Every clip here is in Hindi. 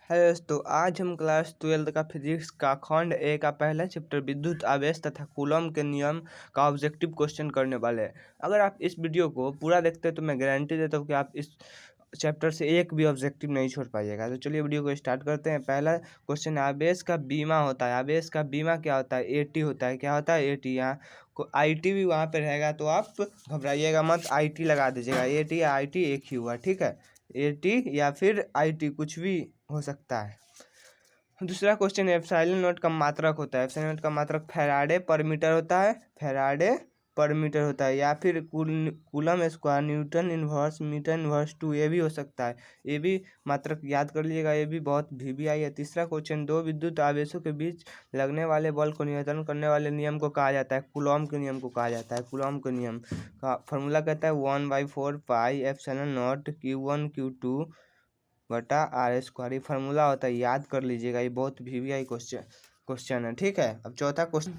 है दोस्तों, आज हम क्लास 12 का फिजिक्स का खंड ए का पहला चैप्टर विद्युत आवेश तथा कूलॉम के नियम का ऑब्जेक्टिव क्वेश्चन करने वाले हैं। अगर आप इस वीडियो को पूरा देखते हैं तो मैं गारंटी देता हूँ कि आप इस चैप्टर से एक भी ऑब्जेक्टिव नहीं छोड़ पाइएगा। तो चलिए वीडियो को स्टार्ट करते हैं। पहला क्वेश्चन है, आवेश का बीमा होता है। आवेश का बीमा क्या होता है? एटी होता है। क्या होता है? एटी। यहाँ को आईटी भी वहाँ पे रहेगा तो आप घबराइएगा मत, आईटी लगा दीजिएगा। एटी या आईटी एक ही हुआ, ठीक है। एटी या फिर आईटी कुछ भी हो सकता है। दूसरा क्वेश्चन है, एप्सिलॉन नॉट का मात्रक होता है। एप्सिलॉन नॉट का मात्रक फैराडे पर मीटर होता है। फैराडे पर मीटर होता है या फिर coulomb square newton inverse metre inverse 2, ये भी हो सकता है। ये भी मात्रक याद कर लीजिएगा, ये भी बहुत वीवीआई है। तीसरा क्वेश्चन, दो विद्युत आवेशों के बीच लगने वाले बल को नियंत्रण करने वाले नियम को कहा जाता है। कूलॉम के नियम को कहा जाता है। कूलॉम के नियम का फॉर्मूला कहता है 1/4 pi epsilon not Q1 Q2 बटा आर स्क्वायर। ये फार्मूला होता है, याद कर लीजिएगा। ये बहुत वीवीआई क्वेश्चन है, ठीक है। अब चौथा क्वेश्चन,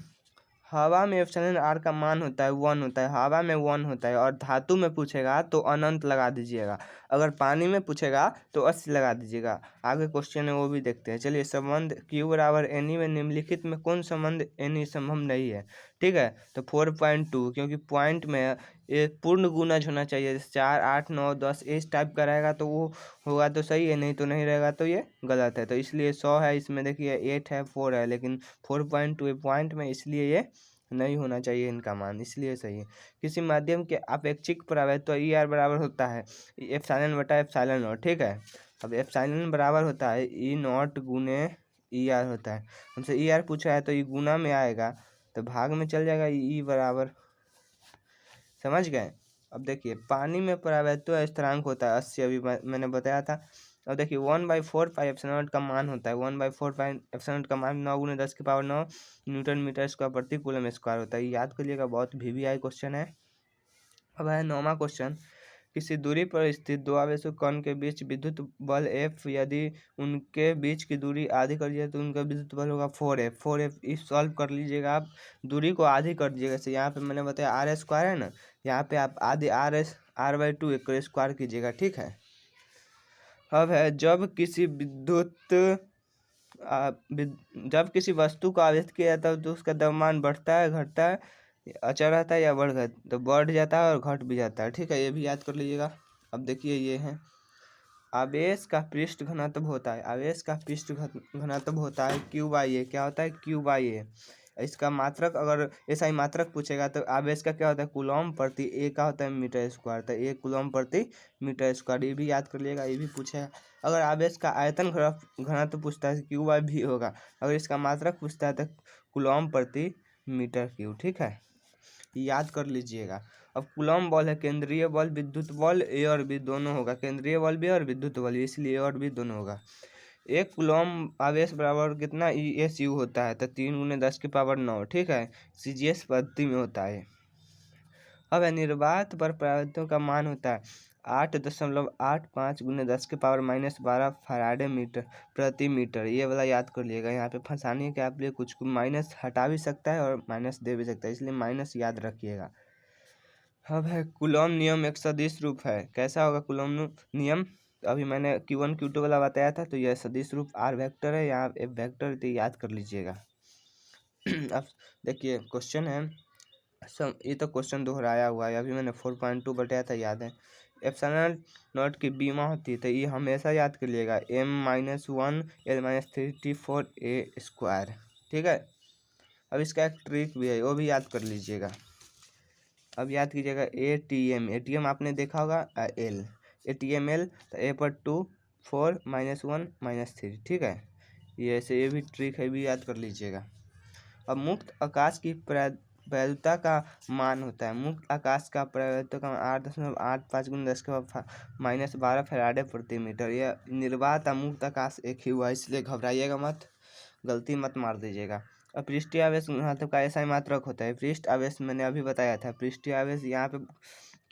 हवा में एप्सिलॉन आर का मान होता है 1 होता है। हवा में 1 होता है और धातु में पूछेगा तो अनंत लगा दीजिएगा। अगर पानी में पूछेगा तो 80 लगा दीजिएगा। आगे क्वेश्चन है वो भी देखते हैं। चलिए, संबंध Q बराबर एनी में निम्नलिखित में कौन संबंध एनी संभव नहीं है? ठीक है, तो 4.2, क्योंकि पॉइंट में ये पूर्ण गुणज होना चाहिए। जैसे 4, 8, 9, 10 इस टाइप का रहेगा तो वो होगा तो सही है, नहीं तो नहीं रहेगा तो ये गलत है। तो इसलिए 100 है, इसमें देखिए 8 है, 4 है, लेकिन 4.2 पॉइंट में, इसलिए ये नहीं होना चाहिए इनका मान, इसलिए सही है। किसी माध्यम के अपेक्षिक प्रवाह तो ई आर बराबर होता है एप्सिलॉन बटा एप्सिलॉन नॉट, ठीक है। अब एप्सिलॉन बराबर होता है ई नॉट गुने ई आर होता है। हमसे ई आर पूछा है तो ये गुना में आएगा तो भाग में चल जाएगा, ई बराबर, समझ गए। अब देखिए, पानी में परावैत्य स्थिरांक होता है 80, अभी मैंने बताया था। अब देखिए 1/4 पाई एप्सिलॉन नॉट का मान होता है 1/4 पाई एप्सिलॉन नॉट का मान 9 × 10⁻9 न्यूटन मीटर स्क्वायर प्रति कूलम स्क्वायर होता है। याद करिएगा, बहुत वीवीआई क्वेश्चन है। अब है 9वां क्वेश्चन, किसी दूरी पर स्थित दो आवेशों कण के बीच विद्युत बल F, यदि उनके बीच की दूरी आधी कर दिया तो उनका विद्युत बल होगा 4F। 4F इस सॉल्व कर लीजिएगा आप, दूरी को आधी कर दीजिएगा। जैसे यहाँ पे मैंने बताया आर स्क्वायर है ना, यहाँ पे आप आधी R/2 एक स्क्वायर कीजिएगा, ठीक है। अब है, जब किसी वस्तु का आवेश किया जाता है तो उसका द्रव्यमान बढ़ता है, घटता है, अचल रहता है या बढ़ गया तो बढ़ जाता है और घट भी जाता है, ठीक है। ये भी याद कर लीजिएगा। अब देखिए, ये है आवेश का पृष्ठ घनत्व होता है। आवेश का पृष्ठ घनत्व होता है Q/A। क्या होता है? Q/A। इसका मात्रक, अगर ऐसा ही मात्रक पूछेगा तो आवेश का क्या होता है? कूलॉम प्रति, ए का होता है मीटर स्क्वायर, तो एक कूलॉम प्रति मीटर स्क्वायर। ये भी याद कर लिएगा, ये भी पूछेगा। अगर आवेश का आयतन घनत्व पूछता है तो Q/V होगा। अगर इसका मात्रक पूछता है तो कूलॉम प्रति मीटर क्यूब, ठीक है। याद कर लीजिएगा। अब कूलॉम बल है केंद्रीय बल, विद्युत बल ए और बी दोनों होगा। केंद्रीय बल भी और विद्युत बल, इसलिए ए और बी दोनों होगा। एक कूलॉम आवेश बराबर कितना ESU होता है? तो 3 × 10⁻9, ठीक है। CGS पद्धति में होता है। अब निर्वात पर परावर्तन का मान होता है 8.85 × 10⁻−12 फैराडे मीटर प्रति मीटर। ये वाला याद कर लिएगा। यहाँ पे फंसाने के आप लिए कुछ माइनस हटा भी सकता है और माइनस दे भी सकता है, इसलिए माइनस याद रखिएगा। अब है, कूलॉम नियम एक सदिश रूप है। कैसा होगा कूलॉम नियम? अभी मैंने Q1 Q2 वाला बताया था, तो यह सदिश रूप R वेक्टर है, यहाँ F वेक्टर, तो याद कर लीजिएगा। अब देखिए क्वेश्चन है, ये तो क्वेश्चन दोहराया हुआ है, अभी मैंने 4.2 बताया था, याद है। एप्सिलॉन नॉट की बीमा होती है तो ये हमेशा याद कर लीजिएगा M-1 L-34A², ठीक है। अब इसका एक ट्रिक भी है, वो भी याद कर लीजिएगा। अब याद कीजिएगा ATM आपने देखा होगा, ATML, तो A पर 2, 4, -1, -3, ठीक है। ये ऐसे, ये भी ट्रिक है, भी याद कर लीजिएगा। अब मुक्त आकाश की प्रवैधता का मान होता है। मुक्त आकाश का प्रवैधता का 8.85 × 10⁻12 फैराडे प्रति मीटर। यह निर्वात मुक्त आकाश एक ही हुआ, इसलिए घबराइएगा मत, गलती मत मार दीजिएगा। अब पृष्ठीय आवेश घनत्व का ऐसा ही मात्रक होता है। पृष्ठ आवेश मैंने अभी बताया था, पृष्ठीय आवेश यहाँ पे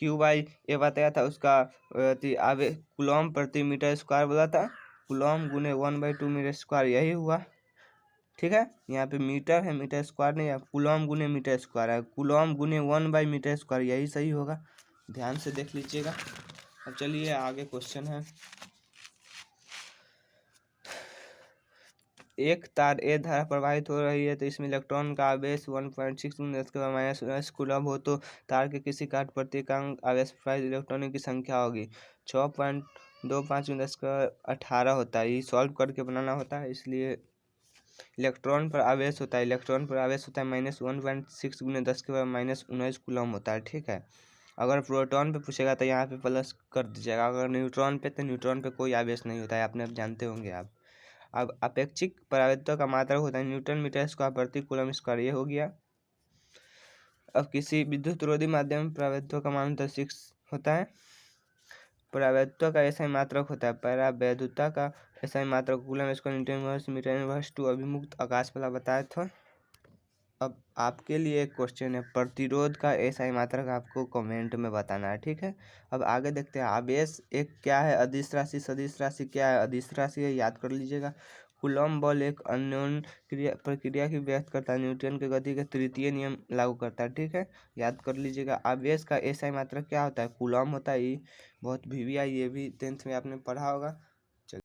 Q/A बताया था, उसका आवेश कूलॉम प्रति मीटर स्क्वायर बोला था। कूलॉम गुने 1/2 मीटर स्क्वायर, यही हुआ, ठीक है। यहाँ पे मीटर है, मीटर स्क्वायर नहीं है। कूलॉम गुने मीटर स्क्वायर है, कूलॉम गुने 1/मीटर स्क्वायर, यही सही होगा। ध्यान से देख लीजिएगा। अब चलिए आगे क्वेश्चन है, एक तार ए धारा प्रवाहित हो रही है तो इसमें इलेक्ट्रॉन का आवेश 1.6 -19 कूलम हो तो तार के किसी काट प्रत्येकांक आवेश प्रवाहित इलेक्ट्रॉनों की संख्या होगी 6.25 होता है। ये सॉल्व करके बनाना होता है, इसलिए इलेक्ट्रॉन पर आवेश होता है -1.6 × 10⁻⁻⁹ कूलम होता है। ठीक है, अगर प्रोटॉन पे पूछेगा तो यहाँ पे प्लस कर दीजिएगा, अगर न्यूट्रॉन पे तो न्यूट्रॉन पे कोई आवेश नहीं होता है, आपने अब जानते होंगे आप। अब अपेक्षिक परावर्तित्व का मात्रक होता है न्यूटन मीटर स्क्वायर प्रति कूलम स्क्वायर, ये हो गया। अब किसी विद्युत रोधी माध्यम में परावर्तित्व का मान 6 होता है। परावर्तित्व का ऐसा ही मात्रक होता है परावैद्युता का ऐसा ही मात्रक coulomb square metre inverse two अभिमुक्त आकाश वाला बताया था। अब आपके लिए एक क्वेश्चन है, प्रतिरोध का ऐसा ही मात्रक आपको कमेंट में बताना है। ठीक है, अब आगे देखते हैं। आवेश एक क्या है, अदिश राशि। सदिश राशि क्या है, अदिश राशि है, याद कर लीजिएगा। कूलॉम बल एक अन्योन प्रक्रिया की व्यक्त करता है, न्यूटन के गति के तृतीय नियम लागू करता है। ठीक है, याद कर लीजिएगा। आवेश का ऐसा ही मात्रक क्या होता है, कूलॉम होता है। ये बहुत वीवीआई, ये भी 10th में आपने पढ़ा होगा।